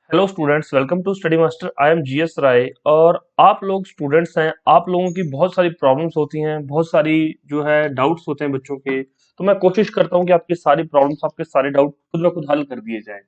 Hello students, welcome to Study Master. I am G S Rai. और आप लोग स्टूडेंट्स हैं, आप लोगों की बहुत सारी प्रॉब्लम्स होती हैं, बहुत सारी जो है डाउट्स होते हैं बच्चों के। तो मैं कोशिश करता हूँ कि आपकी सारी प्रॉब्लम्स, आपके सारे डाउट खुद ब खुद हल कर दिए जाएं।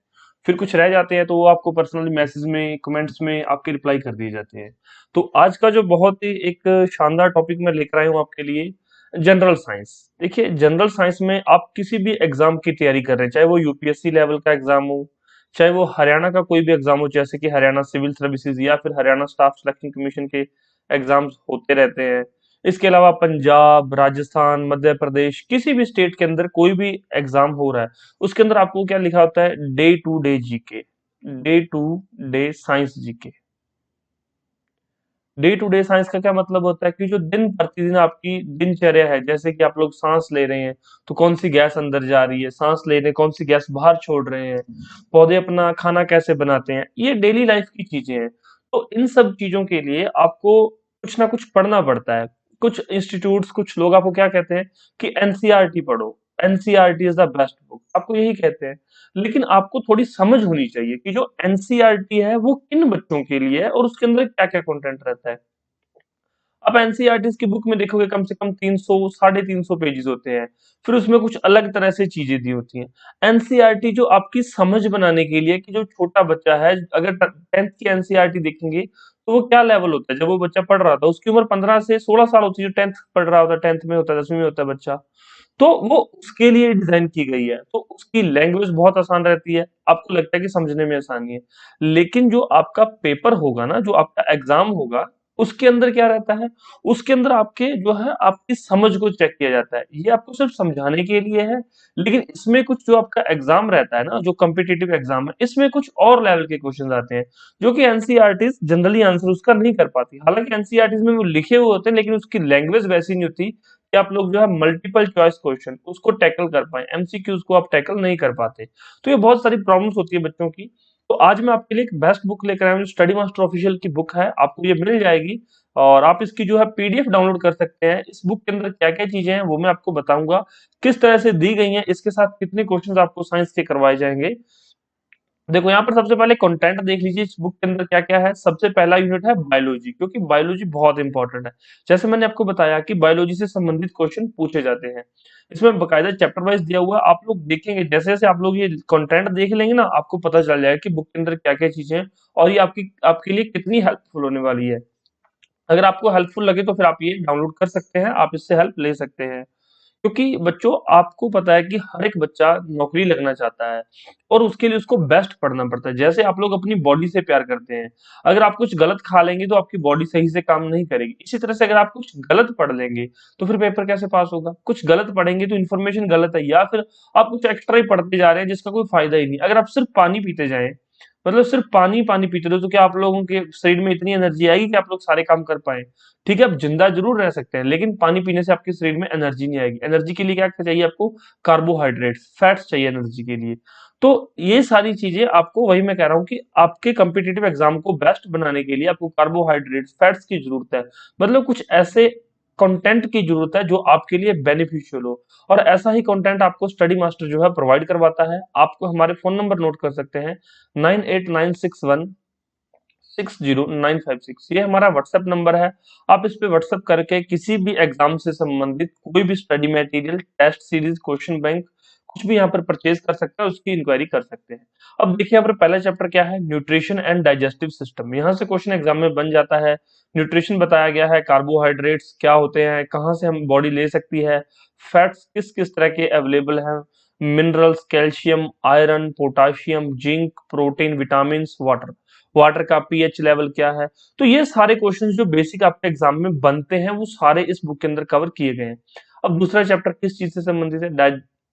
फिर कुछ रह जाते हैं तो वो आपको पर्सनली मैसेज में, कमेंट्स में आपके रिप्लाई कर दिए जाते हैं। तो आज का जो बहुत ही एक शानदार टॉपिक मैं लेकर आया हूँ आपके लिए, जनरल साइंस। देखिए, जनरल साइंस में आप किसी भी एग्जाम की तैयारी कर रहे हैं, चाहे वो यूपीएससी लेवल का एग्जाम हो, चाहे वो हरियाणा का कोई भी एग्जाम हो, जैसे कि हरियाणा सिविल सर्विसेज या फिर हरियाणा स्टाफ सिलेक्शन कमीशन के एग्जाम्स होते रहते हैं। इसके अलावा पंजाब, राजस्थान, मध्य प्रदेश, किसी भी स्टेट के अंदर कोई भी एग्जाम हो रहा है, उसके अंदर आपको क्या लिखा होता है? Day to day GK, day to day science GK. Day to day science का क्या मतलब होता है कि जो दिन प्रतिदिन आपकी दिनचर्या है, जैसे कि आप लोग सांस ले रहे हैं तो कौन सी गैस अंदर जा रही है, सांस ले रहे हैं कौन सी गैस बाहर छोड़ रहे हैं, पौधे अपना खाना कैसे बनाते हैं, ये डेली लाइफ की चीजें हैं। तो इन सब चीजों के लिए आपको कुछ ना कुछ पढ़ना पड़ता है। कुछ इंस्टीट्यूट्स, कुछ लोग आपको क्या कहते हैं कि एनसीईआरटी पढ़ो, NCERT is the best book, आपको यही कहते हैं। लेकिन आपको थोड़ी समझ होनी चाहिए कि जो एनसीईआरटी है वो किन बच्चों के लिए है और उसके अंदर क्या क्या कंटेंट रहता है। आप एनसीईआरटी की बुक में देखोगे कम से कम 300 350 पेजेस होते हैं। फिर उसमें कुछ अलग तरह से चीजें दी होती हैं। एनसीईआरटी जो आपकी समझ बनाने के लिए, कि जो छोटा बच्चा है, अगर 10th की एनसीईआरटी देखेंगे तो वो क्या लेवल होता है, जब वो बच्चा पढ़ रहा था उसकी उम्र 15 से 16 साल होती है। जो 10th पढ़ रहा होता है, 10th में होता है, 10वीं में होता है बच्चा, तो वो उसके लिए डिजाइन की गई है। तो उसकी लैंग्वेज बहुत आसान रहती है, आपको लगता है कि समझने में आसानी है। लेकिन जो आपका पेपर होगा ना, जो आपका एग्जाम होगा, उसके अंदर क्या रहता है? उसके अंदर आपके जो है आपकी समझ को चेक किया जाता है। ये आपको सिर्फ समझाने के लिए है। लेकिन इसमें कुछ जो आपका एग्जाम रहता है ना, जो कॉम्पिटिटिव एग्जाम है, इसमें कुछ और लेवल के क्वेश्चन आते हैं जो कि एनसीईआरटी जनरली आंसर उसका नहीं कर पाती। हालांकि एनसीईआरटी में वो लिखे हुए होते हैं, लेकिन उसकी लैंग्वेज वैसी नहीं होती कि आप लोग जो है मल्टीपल चॉइस क्वेश्चन उसको टैकल कर पाए, एमसीक्यूज को आप टैकल नहीं कर पाते। तो ये बहुत सारी प्रॉब्लम्स होती है बच्चों की। तो आज मैं आपके लिए एक बेस्ट बुक लेकर आया हूँ, स्टडी मास्टर ऑफिशियल की बुक है, आपको ये मिल जाएगी। और आप इसकी जो है पीडीएफ डाउनलोड कर सकते हैं। इस बुक के अंदर क्या क्या चीजें हैं वो मैं आपको बताऊंगा, किस तरह से दी गई हैं, इसके साथ कितने क्वेश्चंस आपको साइंस के करवाए जाएंगे। देखो, यहाँ पर सबसे पहले कंटेंट देख लीजिए इस बुक के अंदर क्या क्या है। सबसे पहला यूनिट है बायोलॉजी, क्योंकि बायोलॉजी बहुत इंपॉर्टेंट है। जैसे मैंने आपको बताया कि बायोलॉजी से संबंधित क्वेश्चन पूछे जाते हैं। इसमें बकायदा चैप्टर वाइज दिया हुआ है, आप लोग देखेंगे जैसे जैसे आप लोग ये कंटेंट देख लेंगे ना, आपको पता चल जाएगा कि बुक के अंदर क्या क्या चीजें हैं और ये आपकी आपके लिए कितनी हेल्पफुल होने वाली है। अगर आपको हेल्पफुल लगे तो फिर आप ये डाउनलोड कर सकते हैं, आप इससे हेल्प ले सकते हैं। क्योंकि बच्चों, आपको पता है कि हर एक बच्चा नौकरी लगना चाहता है और उसके लिए उसको बेस्ट पढ़ना पड़ता है। जैसे आप लोग अपनी बॉडी से प्यार करते हैं, अगर आप कुछ गलत खा लेंगे तो आपकी बॉडी सही से काम नहीं करेगी। इसी तरह से अगर आप कुछ गलत पढ़ लेंगे तो फिर पेपर कैसे पास होगा? कुछ गलत पढ़ेंगे तो इन्फॉर्मेशन गलत है, या फिर आप कुछ एक्स्ट्रा ही पढ़ते जा रहे हैं जिसका कोई फायदा ही नहीं। अगर आप सिर्फ पानी पीते जाएं, मतलब सिर्फ पानी पानी पीते रहो, तो क्या आप लोगों के शरीर में इतनी एनर्जी आएगी कि आप लोग सारे काम कर पाए? ठीक है, आप जिंदा जरूर रह सकते हैं, लेकिन पानी पीने से आपके शरीर में एनर्जी नहीं आएगी। एनर्जी के लिए क्या चाहिए आपको? कार्बोहाइड्रेट्स, फैट्स चाहिए एनर्जी के लिए। तो ये सारी चीजें आपको, वही मैं कह रहा हूँ कि आपके कम्पिटिटिव एग्जाम को बेस्ट बनाने के लिए आपको कार्बोहाइड्रेट्स, फैट्स की जरूरत है। मतलब कुछ ऐसे कंटेंट की जरूरत है जो आपके लिए बेनिफिशियल हो। और ऐसा ही कंटेंट आपको स्टडी मास्टर जो है प्रोवाइड करवाता है। आपको हमारे फोन नंबर नोट कर सकते हैं, 9896160956, ये हमारा व्हाट्सएप नंबर है। आप इस पे व्हाट्सएप करके किसी भी एग्जाम से संबंधित कोई भी study material, test series, question bank, कुछ भी यहाँ पर परचेज कर सकते हैं, उसकी इंक्वायरी कर सकते हैं। अब देखिए, यहाँ पर पहला चैप्टर क्या है? Nutrition and digestive system. यहाँ से क्वेश्चन एग्जाम में बन जाता है। न्यूट्रिशन बताया गया है, कार्बोहाइड्रेट्स क्या होते हैं, कहाँ से हम बॉडी ले सकती है, फैट्स किस किस तरह के अवेलेबल हैं, minerals, calcium, iron, potassium, zinc, protein, vitamin, water, water का पीएच लेवल क्या है। तो ये सारे क्वेश्चंस जो बेसिक आपके एग्जाम में बनते हैं वो सारे इस बुक के अंदर कवर किए गए हैं। अब दूसरा चैप्टर किस चीज से संबंधित है?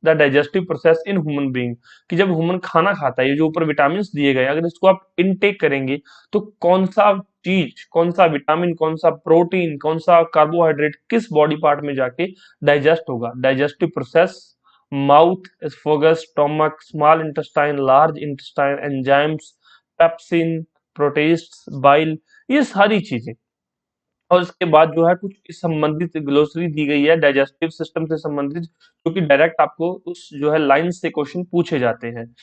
The digestive process in human being, कि जब ह्यूमन खाना खाता है, ये जो ऊपर विटामिन दिए गए, अगर इसको आप इनटेक करेंगे तो कौन सा चीज, कौन सा विटामिन, कौन सा प्रोटीन, कौन सा कार्बोहाइड्रेट किस बॉडी पार्ट में जाके डाइजेस्ट होगा। Digestive process, mouth, oesophagus, stomach, small intestine, large intestine, enzymes, pepsin, protease, bile, ये सारी चीजें। और इसके बाद जो है कुछ इस संबंधित ग्लोसरी दी गई है डाइजेस्टिव सिस्टम से संबंधित, जो कि डायरेक्ट आपको उस जो है लाइन से क्वेश्चन पूछे जाते हैं।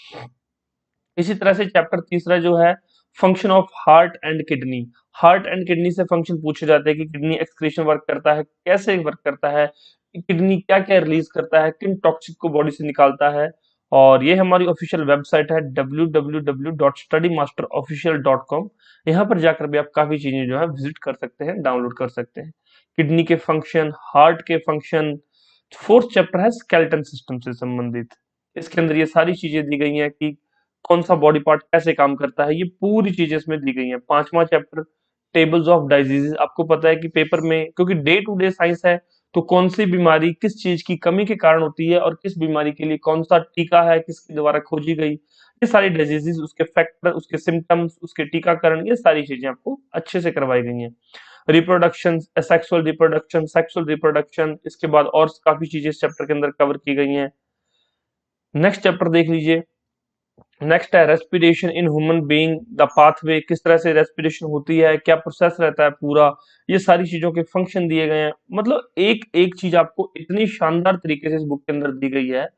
इसी तरह से चैप्टर तीसरा जो है function of heart and kidney. Heart and kidney से फंक्शन पूछे जाते हैं कि किडनी एक्सक्रीशन वर्क करता है, कैसे वर्क करता है, किडनी क्या क्या रिलीज करता है, किन टॉक्सिक को बॉडी से निकालता है। और ये हमारी ऑफिशियल वेबसाइट है www.studymasterofficial.com। यहाँ पर जाकर भी आप काफी चीजें जो है विजिट कर सकते हैं, डाउनलोड कर सकते हैं। किडनी के फंक्शन, हार्ट के फंक्शन। फोर्थ चैप्टर है स्केलेटन सिस्टम से संबंधित। इसके अंदर ये सारी चीजें दी गई हैं कि कौन सा बॉडी पार्ट कैसे काम करता है, ये पूरी चीजें इसमें दी गई हैं। पांचवा चैप्टर टेबल्स ऑफ डिजीजेस। आपको पता है कि पेपर में, क्योंकि डे टू डे साइंस है, तो कौन सी बीमारी किस चीज की कमी के कारण होती है और किस बीमारी के लिए कौन सा टीका है, किसके द्वारा खोजी गई, ये सारी डिजीजेस, उसके फैक्टर, उसके सिम्टम्स, उसके टीकाकरण, ये सारी चीजें आपको अच्छे से करवाई गई हैं। रिप्रोडक्शन, सेक्सुअल रिप्रोडक्शन, इसके बाद और काफी चीजें इस चैप्टर के अंदर कवर की गई हैं। नेक्स्ट चैप्टर देख लीजिए। नेक्स्ट है respiration in human being, the pathway, किस तरह से रेस्पिरेशन होती है, क्या प्रोसेस रहता है पूरा, ये सारी चीजों के फंक्शन दिए गए हैं। मतलब एक एक चीज आपको इतनी शानदार तरीके से इस बुक के अंदर दी गई है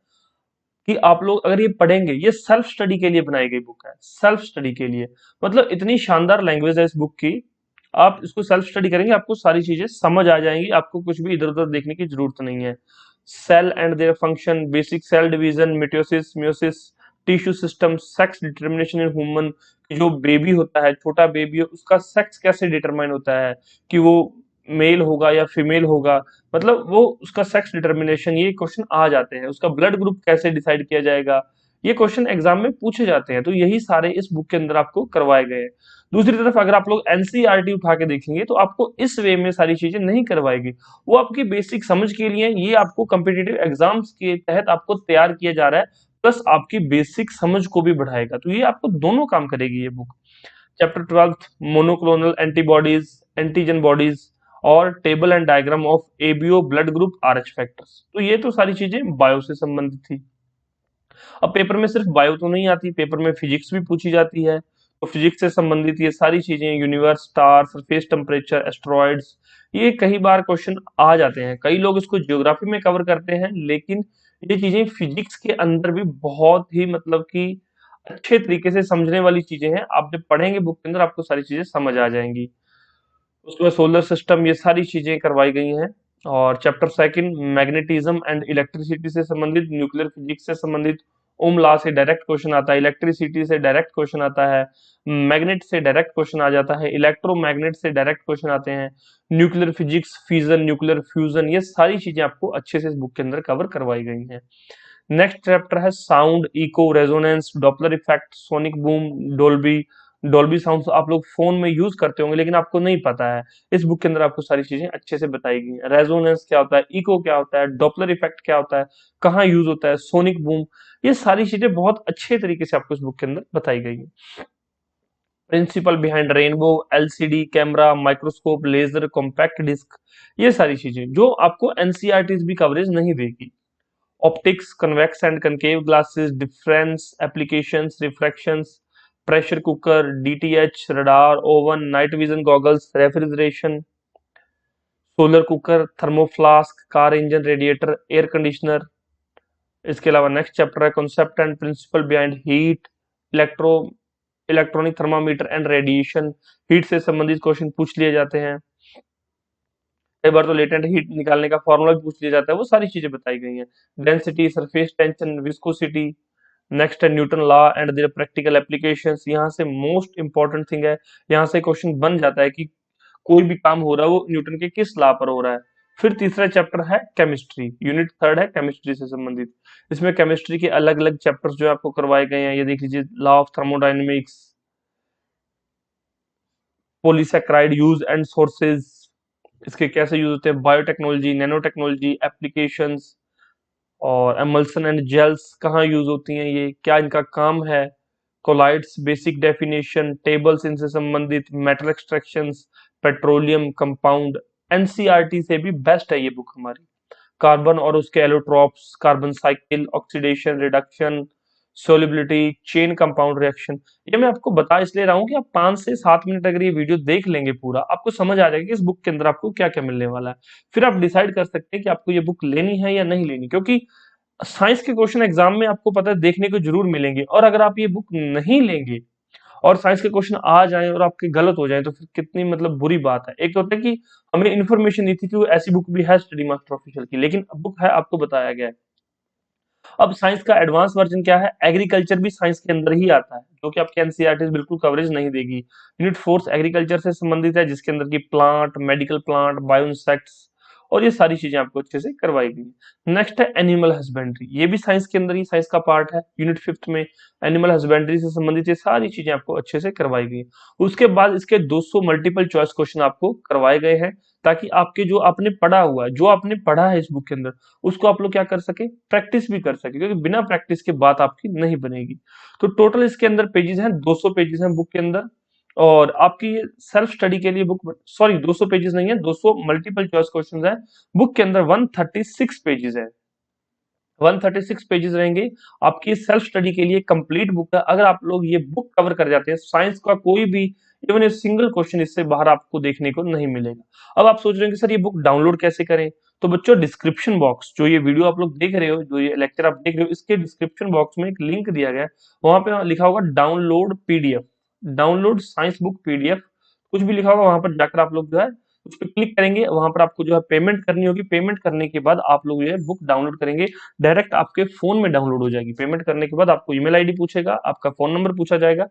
कि आप लोग अगर ये पढ़ेंगे, ये सेल्फ स्टडी के लिए बनाई गई बुक है, सेल्फ स्टडी के लिए। मतलब इतनी शानदार लैंग्वेज है इस बुक की, आप इसको सेल्फ स्टडी करेंगे, आपको सारी चीजें समझ आ जाएंगी, आपको कुछ भी इधर उधर देखने की जरूरत नहीं है। Cell and their function, basic cell division, mitosis, meiosis, tissue system, sex determination in human. जो बेबी होता है, छोटा बेबी है, उसका सेक्स कैसे डिटरमाइन होता है, कि वो मेल होगा या फीमेल होगा, मतलब वो उसका सेक्स डिटर्मिनेशन, ये क्वेश्चन आ जाते हैं। उसका ब्लड ग्रुप कैसे डिसाइड किया जाएगा, ये क्वेश्चन एग्जाम में पूछे जाते हैं। तो यही सारे इस बुक के अंदर आपको करवाए गए हैं। दूसरी तरफ अगर आप लोग एनसीईआरटी उठा के देखेंगे तो आपको इस वे में सारी चीजें नहीं करवाएगी। वो आपकी बेसिक समझ के लिए, ये आपको कॉम्पिटिटिव एग्जाम्स के तहत आपको तैयार किया जा रहा है, प्लस आपकी बेसिक समझ को भी बढ़ाएगा। तो ये आपको दोनों काम करेगी ये book. Chapter 12 monoclonal antibodies, antigen bodies, और table and diagram of ABO, blood group, Rh factors. तो ये तो सारी चीजें बायो से संबंधित थी। अब पेपर में सिर्फ बायो तो नहीं आती, पेपर में फिजिक्स भी पूछी जाती है। तो फिजिक्स से संबंधित ये सारी चीजें, universe, star, surface temperature, asteroids, ये कई बार क्वेश्चन आ जाते हैं। कई लोग इसको ज्योग्राफी में कवर करते हैं, लेकिन ये चीजें फिजिक्स के अंदर भी बहुत ही मतलब कि अच्छे तरीके से समझने वाली चीजें हैं। आप जब पढ़ेंगे बुक के अंदर, आपको सारी चीजें समझ आ जाएंगी। उसके बाद सोलर सिस्टम, ये सारी चीजें करवाई गई हैं। और chapter second magnetism and electricity से संबंधित, न्यूक्लियर फिजिक्स से संबंधित, ओम लॉ से डायरेक्ट क्वेश्चन आता है, इलेक्ट्रिसिटी से डायरेक्ट क्वेश्चन आता है, मैग्नेट से डायरेक्ट क्वेश्चन आ जाता है, इलेक्ट्रोमैग्नेट से डायरेक्ट क्वेश्चन आते हैं, nuclear physics, fission, nuclear fusion, ये सारी चीजें आपको अच्छे से इस बुक के अंदर कवर करवाई गई हैं। नेक्स्ट चैप्टर है sound, echo, resonance, Doppler effect, sonic boom, Dolby. Dolby sound आप लोग फोन में यूज करते होंगे, लेकिन आपको नहीं पता है। इस बुक के अंदर आपको सारी चीजें अच्छे से बताई गई हैं। रेजोनेंस क्या होता है, इको क्या होता है, डॉपलर इफेक्ट क्या होता है, कहाँ यूज होता है, सोनिक बूम, ये सारी चीजें बहुत अच्छे तरीके से आपको इस बुक के अंदर बताई गई है। Principle behind rainbow, LCD, camera, microscope, laser, compact disc, ये सारी चीजें जो आपको एनसीईआरटी भी कवरेज नहीं देगी। Optics, convex and concave glasses, difference, applications, refractions, pressure cooker, DTH, radar, oven, night vision goggles, refrigeration, solar cooker, thermoflask, car engine, radiator, air conditioner. इसके अलावा नेक्स्ट चैप्टर है concept and principle behind heat, electro electronic thermometer and radiation. Heat से संबंधित question पूछ लिए जाते हैं। कई बार तो लेटेंट हीट निकालने का फॉर्मूला भी पूछ लिया जाता है। वो सारी चीजें बताई गई हैं। Density, surface tension, viscosity. Next है Newton law and their practical applications. यहाँ से मोस्ट इंपॉर्टेंट थिंग है, यहाँ से क्वेश्चन बन जाता है कि कोई भी काम हो रहा है वो न्यूटन के किस लॉ पर हो रहा है। फिर तीसरा चैप्टर है केमिस्ट्री, यूनिट थर्ड है केमिस्ट्री से संबंधित। इसमें केमिस्ट्री के अलग अलग चैप्टर्स जो आपको करवाए गए हैं, ये देख लीजिए, law of thermodynamics, polysaccharide use and sources, इसके कैसे यूज होते हैं, बायोटेक्नोलॉजी, नैनो टेक्नोलॉजी, एप्लीकेशंस, और एमल्सन एंड जेल्स कहाँ यूज होती हैं, ये क्या इनका काम है, कोलाइड्स, बेसिक डेफिनेशन, टेबल्स इनसे संबंधित, metal extractions, petroleum compound. NCERT से भी बेस्ट है ये बुक हमारी। कार्बन और उसके allotropes, carbon cycle, oxidation, reduction, solubility, chain compound reaction. ये मैं आपको बता इसलिए रहा हूँ कि आप 5 से 7 मिनट अगर ये वीडियो देख लेंगे पूरा, आपको समझ आ जाएगा कि इस बुक के अंदर आपको क्या क्या मिलने वाला है। फिर आप डिसाइड कर सकते हैं कि आपको ये बुक लेनी है या नहीं लेनी, क्योंकि साइंस के क्वेश्चन एग्जाम में आपको पता है देखने को जरूर मिलेंगे, और अगर आप ये बुक नहीं लेंगे और साइंस के क्वेश्चन आ जाएं और आपके गलत हो जाएं तो फिर कितनी मतलब बुरी बात है। एक तो होता है कि हमें इन्फॉर्मेशन नहीं थी कि वो ऐसी बुक भी है स्टडी मास्टर ऑफिशियल की, लेकिन बुक है, आपको बताया गया है। अब साइंस का एडवांस वर्जन क्या है, एग्रीकल्चर भी साइंस के अंदर ही आता है, जो कि आपके एनसीईआरटी बिल्कुल कवरेज नहीं देगी। यूनिट 4 एग्रीकल्चर से संबंधित है, जिसके अंदर की plant, medical plant, bio insects और ये सारी चीजें आपको अच्छे से करवाई गई है। नेक्स्ट है एनिमल हस्बेंड्री, ये भी साइंस के अंदर ही साइंस का पार्ट है। यूनिट 5 में एनिमल हस्बेंड्री से संबंधित ये सारी चीजें आपको अच्छे से करवाई गई। उसके बाद इसके 200 मल्टीपल चॉइस क्वेश्चन आपको करवाए गए हैं, ताकि आपके जो आपने पढ़ा हुआ है, जो आपने पढ़ा है इस बुक के अंदर, उसको आप लोग क्या कर सके, प्रैक्टिस भी कर सके, क्योंकि बिना प्रैक्टिस के बात आपकी नहीं बनेगी। तो टोटल इसके अंदर पेजेस हैं, 200 पेजेस हैं बुक के अंदर। और आपकी सेल्फ स्टडी के लिए बुक, सॉरी 200 पेजेस नहीं है, 200 मल्टीपल चॉइस क्वेश्चंस है बुक के अंदर। 136 पेजेस है, 136 पेजेस रहेंगे आपकी सेल्फ स्टडी के लिए कंप्लीट बुक है। अगर आप लोग ये बुक कवर कर जाते हैं, साइंस का कोई भी इवन ए सिंगल क्वेश्चन इससे बाहर आपको देखने को नहीं मिलेगा। अब आप सोच रहे हैं कि सर ये बुक डाउनलोड कैसे करें, तो बच्चों डिस्क्रिप्शन बॉक्स, जो ये वीडियो आप लोग देख रहे हो, जो ये लेक्चर आप देख रहे हो, इसके डिस्क्रिप्शन बॉक्स में एक लिंक दिया गया है, वहां पे लिखा होगा download PDF, download science book PDF, कुछ भी लिखा होगा, वहां पर जाकर आप लोग जो है उस पर क्लिक करेंगे, वहां पर आपको जो है पेमेंट करनी होगी। पेमेंट करने के बाद आप लोग ये बुक डाउनलोड करेंगे, डायरेक्ट आपके फोन में डाउनलोड हो जाएगी। पेमेंट करने के बाद आपको ईमेल आईडी पूछेगा, आपका फोन नंबर पूछा जाएगा,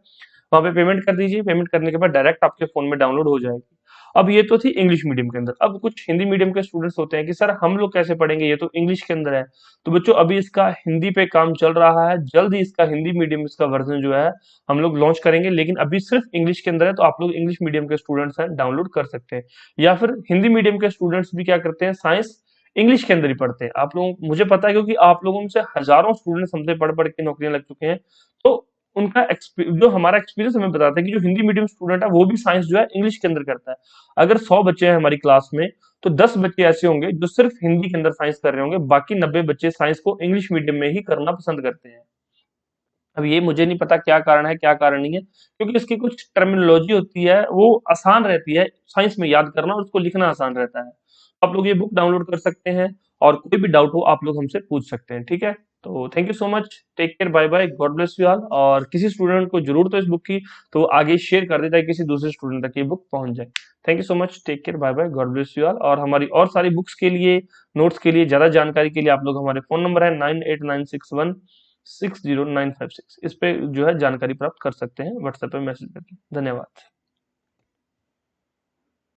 वहां पे पेमेंट कर दीजिए। पेमेंट करने के बाद डायरेक्ट आपके फोन में डाउनलोड हो जाएगी। अब ये तो थी इंग्लिश मीडियम के अंदर। अब कुछ हिंदी मीडियम के स्टूडेंट्स होते हैं कि सर हम लोग कैसे पढ़ेंगे, ये तो इंग्लिश के अंदर है। तो बच्चों अभी इसका हिंदी पे काम चल रहा है, जल्द ही इसका हिंदी मीडियम इसका वर्जन जो है हम लोग लॉन्च करेंगे, लेकिन अभी सिर्फ इंग्लिश के अंदर है। तो आप लोग इंग्लिश मीडियम के स्टूडेंट्स हैं, डाउनलोड कर सकते हैं। या फिर हिंदी मीडियम के स्टूडेंट्स भी क्या करते हैं, साइंस इंग्लिश के अंदर ही पढ़ते हैं। आप लोग, मुझे पता है क्योंकि आप लोगों में से हजारों स्टूडेंट्स हमसे पढ़ पढ़ के नौकरियां लग चुके हैं। तो उनका जो हमारा एक्सपीरियंस हमें बताता है कि जो हिंदी मीडियम स्टूडेंट है वो भी साइंस जो है इंग्लिश के अंदर करता है। अगर 100 बच्चे हैं हमारी क्लास में, तो 10 बच्चे ऐसे होंगे जो सिर्फ हिंदी के अंदर साइंस कर रहे होंगे, बाकी 90 बच्चे साइंस को इंग्लिश मीडियम में ही करना पसंद करते हैं। अब ये मुझे नहीं पता क्या कारण है, क्या कारण नहीं है, क्योंकि इसकी कुछ टर्मिनोलॉजी होती है वो आसान रहती है साइंस में याद करना, और उसको लिखना आसान रहता है। आप लोग ये बुक डाउनलोड कर सकते हैं, और कोई भी डाउट हो आप लोग हमसे पूछ सकते हैं, ठीक है। तो thank you so much, take care, bye bye, God bless you all. और किसी स्टूडेंट को जरूरत हो इस बुक की तो वो आगे शेयर कर देता है, किसी दूसरे स्टूडेंट तक ये बुक पहुंच जाए। Thank you so much, take care, bye bye, God bless you all. और हमारी और सारी बुक्स के लिए, नोट्स के लिए, ज्यादा जानकारी के लिए आप लोग, हमारे फोन नंबर है 9896160956, इस पे जो है जानकारी प्राप्त कर सकते हैं व्हाट्सएप पे मैसेज करके। धन्यवाद।